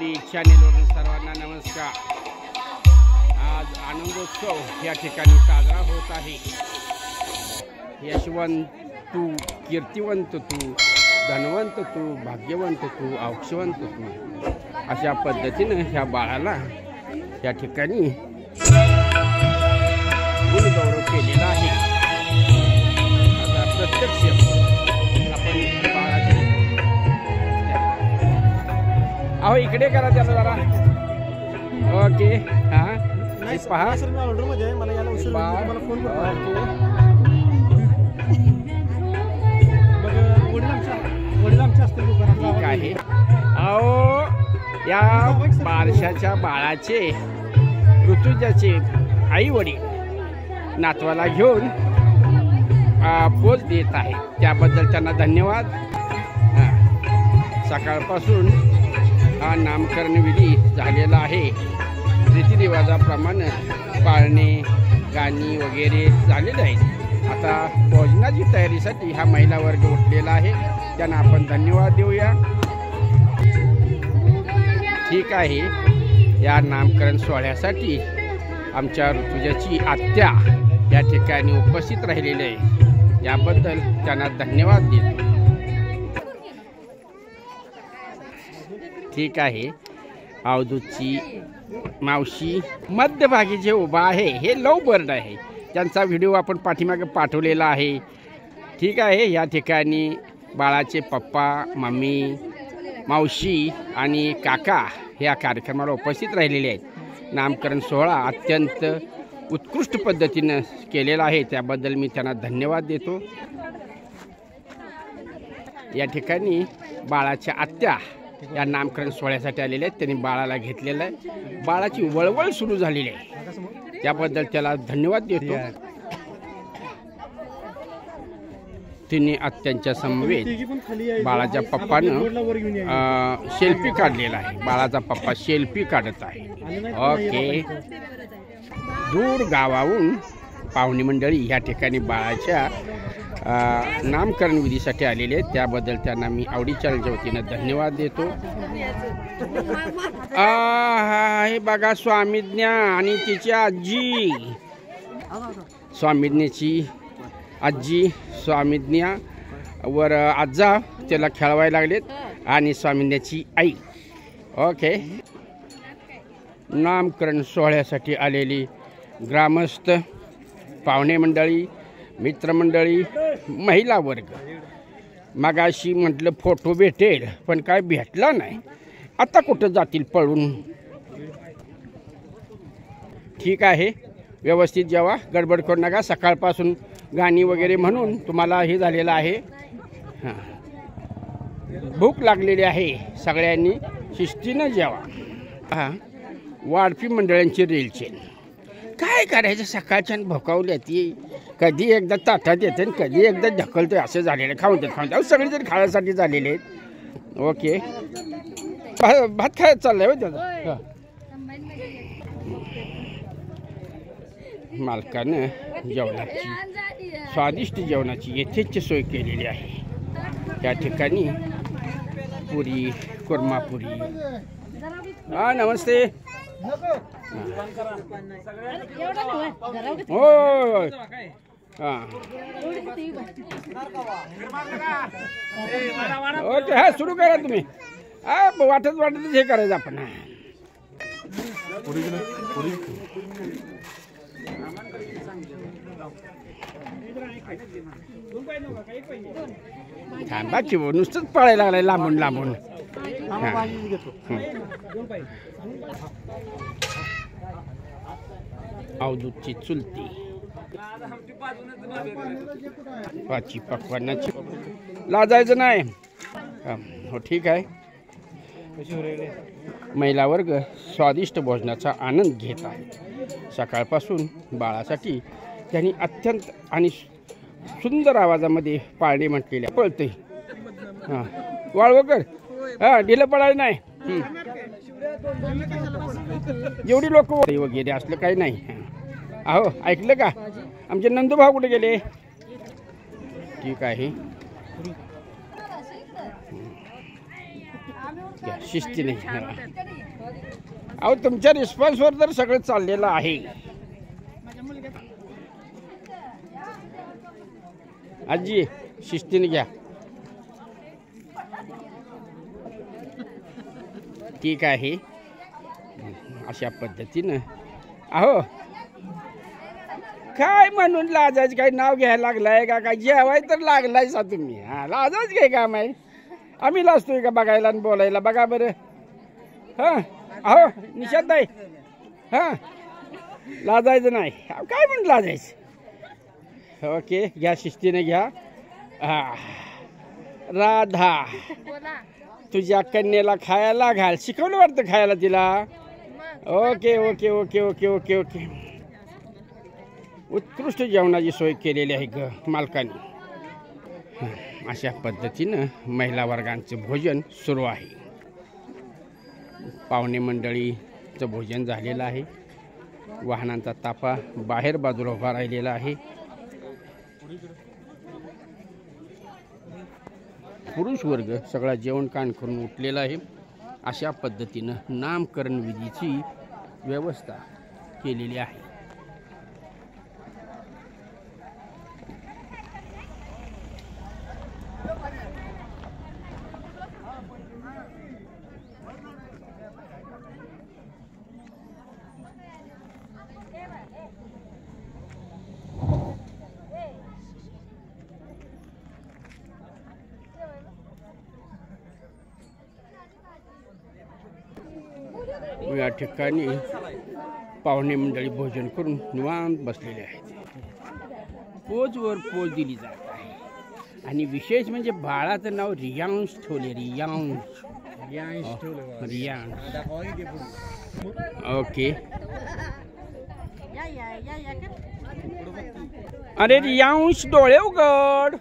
माऊली चॅनेलवरून सर्वांना नमस्कार। आज आनंदोत्सव या ठिकाणी साजरा होत आहे। यशवंत तू, कीर्तिवंत तू, धनवंत तू, भाग्यवंत तू, औक्षवंत तू अशा पद्धतीने ह्या बाळाला या ठिकाणी गुणगौरव केलेला आहे। आता प्रत्यक्ष आपण बाळाचे अहो इकडे करा त्याला जरा। ओके हां पहा सर मी ऑर्डर मध्ये आहे, मला याला उशीर होईल, मला फोन करा। वडील आमच्या असतील दुकानात। ठीक आहे। अहो या बारशाच्या बाळाचे ऋतुजाचे आई वडील नातवाला घेऊन पोच देत आहे, त्याबद्दल त्यांना धन्यवाद। सकाळपासून हा नामकरण विधी झालेला आहे। रीतिरिवाजाप्रमाणे पाळणे गाणी वगैरे झालेले आहेत। आता भोजनाची तयारीसाठी हा महिला वर्ग उठलेला आहे, त्यांना आपण धन्यवाद देऊया। ठीक आहे। या नामकरण सोहळ्यासाठी आमच्या ऋतुजाची आत्या या ठिकाणी उपस्थित राहिलेले आहे, याबद्दल त्यांना धन्यवाद देतो। ठीक आहे। अवधूतची मावशी मध्यभागी जे उभा आहे हे लव बर्ड आहे, त्यांचा व्हिडिओ आपण पाठीमागे पाठवलेला आहे। ठीक आहे। या ठिकाणी बाळाचे पप्पा, मम्मी, मावशी आणि काका या कार्यक्रमाला उपस्थित राहिलेले आहेत। नामकरण सोहळा अत्यंत उत्कृष्ट पद्धतीने केलेला आहे, त्याबद्दल मी त्यांना धन्यवाद देतो। या ठिकाणी बाळाच्या आत्या या नामकरण सोहळ्यासाठी आलेले आहेत, त्यांनी बाळाला घेतलेलं आहे। बाळाची वळवळ सुरू झालेली आहे, त्याबद्दल त्याला धन्यवाद देतो। तिने आत्यांच्या समवेत बाळाच्या पप्पानं सेल्फी काढलेला आहे। बाळाचा पप्पा सेल्फी काढत आहे। ओके। दूर गावाहून पाहुणे मंडळी या ठिकाणी बाळाच्या नामकरण विधीसाठी आलेले आहेत, त्याबद्दल त्यांना मी आवडीच्या वतीनं धन्यवाद देतो। हे बघा स्वामीज्ञा आणि तिची आजी, स्वामीज्ञेची आजी स्वामीज्ञा वर आजा त्याला खेळवायला लागलेत आणि स्वामीज्ञाची आई। ओके। नामकरण सोहळ्यासाठी आलेली ग्रामस्थ, पाहुणे मंडळी, मित्रमंडळी, महिला वर्ग, मगाशी म्हटलं फोटो भेटेल पण काय भेटला नाही, आता कुठं जातील पळून। ठीक आहे। व्यवस्थित जेवा, गडबड करू नका। सकाळपासून गाणी वगैरे म्हणून तुम्हाला हे झालेलं आहे। हां भूक लागलेली आहे, सगळ्यांनी शिस्तीनं जेवा। हां वाढपी मंडळांची रेलचेल काय करायचं, सकाळच्या भोकावल्या ती कधी एकदा ताटात येते आणि कधी एकदा ढकलते, असं झालेलं खाऊन देत सगळेजण खाण्यासाठी झालेले आहेत। ओके। भात खायला चाललंय हो त्याचा। मालकानं जेवणाची, स्वादिष्ट जेवणाची यथेच्छ सोय केलेली आहे। त्या ठिकाणी पुरी, कुर्मापुरी। हां नमस्ते। हो हां ओके। हा सुरू करा तुम्ही। वाटत वाटत हे करायचं आपण। थांबा की नुसतंच पळायला लागलाय लांबून लांबून। अवधूतची चुलती, पाची पकवानाची, लाजायचं नाही। हो ठीक आहे। महिला वर्ग स्वादिष्ट भोजनाचा आनंद घेत आहे। सकाळपासून बाळासाठी त्यांनी अत्यंत आणि सुंदर आवाजामध्ये पाळणे म्हटलेले पळते। हां वाळवकर हां ढिलं पडायला नाही, जेवढी लोक वगैरे असलं काही नाही। अहो ऐकलं का, आमचे नंदूभाऊ कुठे गेले? ठीक आहे। घ्या शिस्तीने. अहो तुमच्या रिस्पॉन्सवर तर सगळं चाललेलं आहे. आजी शिस्तीने घ्या. ठीक आहे. अशा पद्धतीनं अहो काय म्हणून लाजायचं, काही नाव घ्यायला लागलाय का? काय जेवाय तर लागलाय सा तुम्ही? हा लाजायचं काय काम आहे? आम्ही लाजतोय का बघायला आणि बोलायला? बघा बरं. हां अहो निशांत नाही. हां लाजायचं नाही. काय म्हणून लाजायचं? ओके घ्या शिस्तीने घ्या. राधा तुझ्या कन्येला खायला घाल. शिकवलं वाटतं खायला तिला. Okay okay okay okay okay okay. उत्कृष्ट जेवणाची सोय केलेली आहे ग मालकाने. अशा पद्धतीनं महिला वर्गांचं भोजन सुरू आहे. पाहुणे मंडळीचं भोजन झालेलं आहे. वाहनांचा ताफा बाहेर बाजूला उभा राहिलेला आहे. पुरुष वर्ग सगळा जेवण कान करून उठलेला आहे. अशा पद्धतीनं नामकरण विधीची व्यवस्था केलेली आहे. या ठिकाणी पाहुणे मंडळी भोजन करून निवांत बसलेले आहेत. पोजवर पोज दिली जात आहे. आणि विशेष म्हणजे बाळाचं नाव रियांश ठेवले. रियांश. ओके. अरे रियांश डोळे उघड.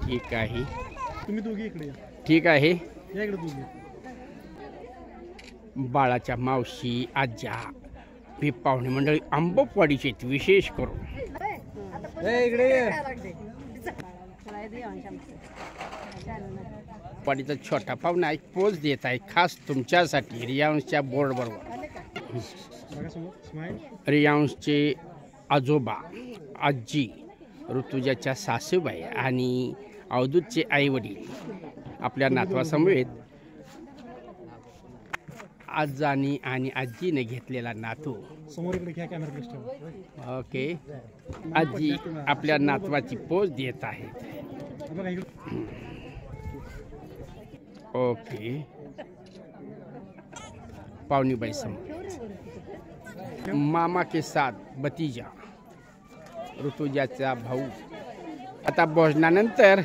ठीक आहे. तुम्ही दोघी इकडे. ठीक आहे. या इकडे दोघी. बाळाच्या मावशी आज्या ही पाहुणे मंडळी आंबपवाडीचे विशेष करून वाडीचा छोटा पाहुणा एक पोच देत आहे खास तुमच्यासाठी रियांशच्या बोर्ड बरोबर. रियांशचे आजोबा आजी ऋतुजाच्या सासूबाई आणि अवधूतचे आई वडील आपल्या नातवासमवेत आजानी आणि आजीने घेतलेला नातू. ओके. आजी आपल्या नातवाची पोच देत आहेत. ओके. पावनीबाई समोर मामा के साथ भतीजा ऋतुजाचा भाऊ. आता भोजनानंतर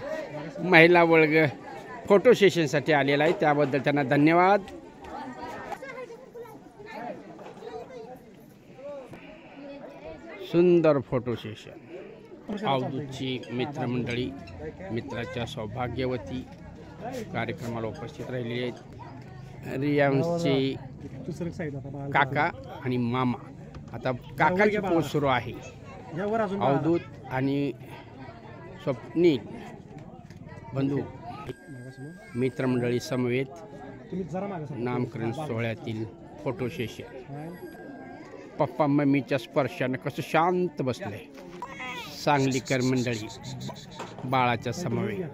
महिला वर्ग फोटो सेशनसाठी आलेला आहे. त्याबद्दल त्यांना धन्यवाद. सुंदर फोटो सेशन. अवधूतची मित्रमंडळी मित्राच्या सौभाग्यवती कार्यक्रमाला उपस्थित राहिलेले आहेत. रियांशचे काका आणि मामा. आता काकाची पोच सुरू आहे. अवधूत आणि स्वप्नील बंधू मित्रमंडळी समवेत नामकरण सोहळ्यातील फोटो सेशन. पप्पा मम्मीच्या स्पर्शानं कसं शांत बसले. सांगलीकर मंडळी बाळाच्या समवेत.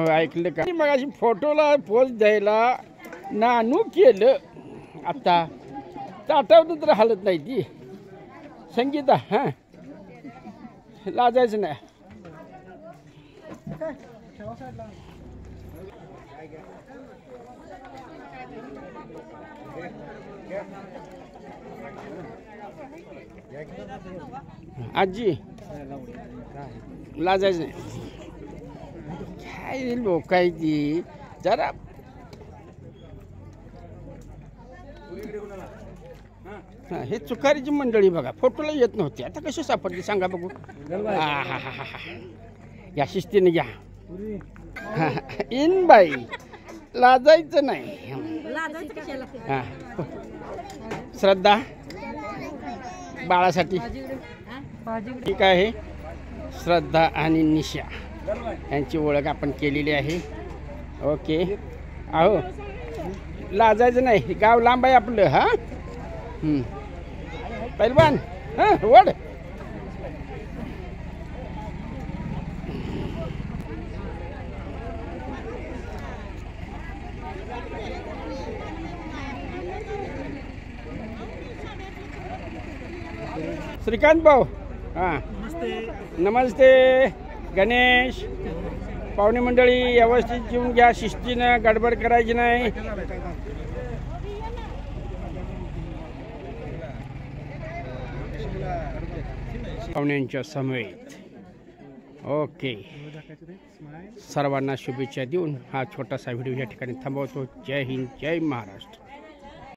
ऐकलं का? मग अशी फोटोला पोच द्यायला नानू केलं. आता ताटावरून तर हालत नाही ती. संगीता हां लाजायचं नाही. आजी लाजायचं नाही. काय लोक आहे ती जरा. हां हे चुकारीची मंडळी बघा फोटोला येत नव्हती. आता कशी सापडली सांगा बघू. हा हा हा हा. या शिस्तीने घ्या. इन बाई लाजायचं नाही. हां श्रद्धा बाळासाठी ठीक आहे. श्रद्धा आणि निशा यांची ओळख आपण केलेली आहे. ओके. अहो लाजायचं नाही, गाव लांब आहे आपलं. हां पहिलवान हां वड. श्रीकांत भाऊ हां नमस्ते. गणेश पाहुणे मंडळी व्यवस्थित जेवून घ्या, शिस्तीनं, गडबड करायची नाही. पाहुण्यांच्या समेत. ओके. सर्वांना शुभेच्छा देऊन हा छोटासा व्हिडिओ या ठिकाणी थांबवतो. जय हिंद, जय महाराष्ट्र.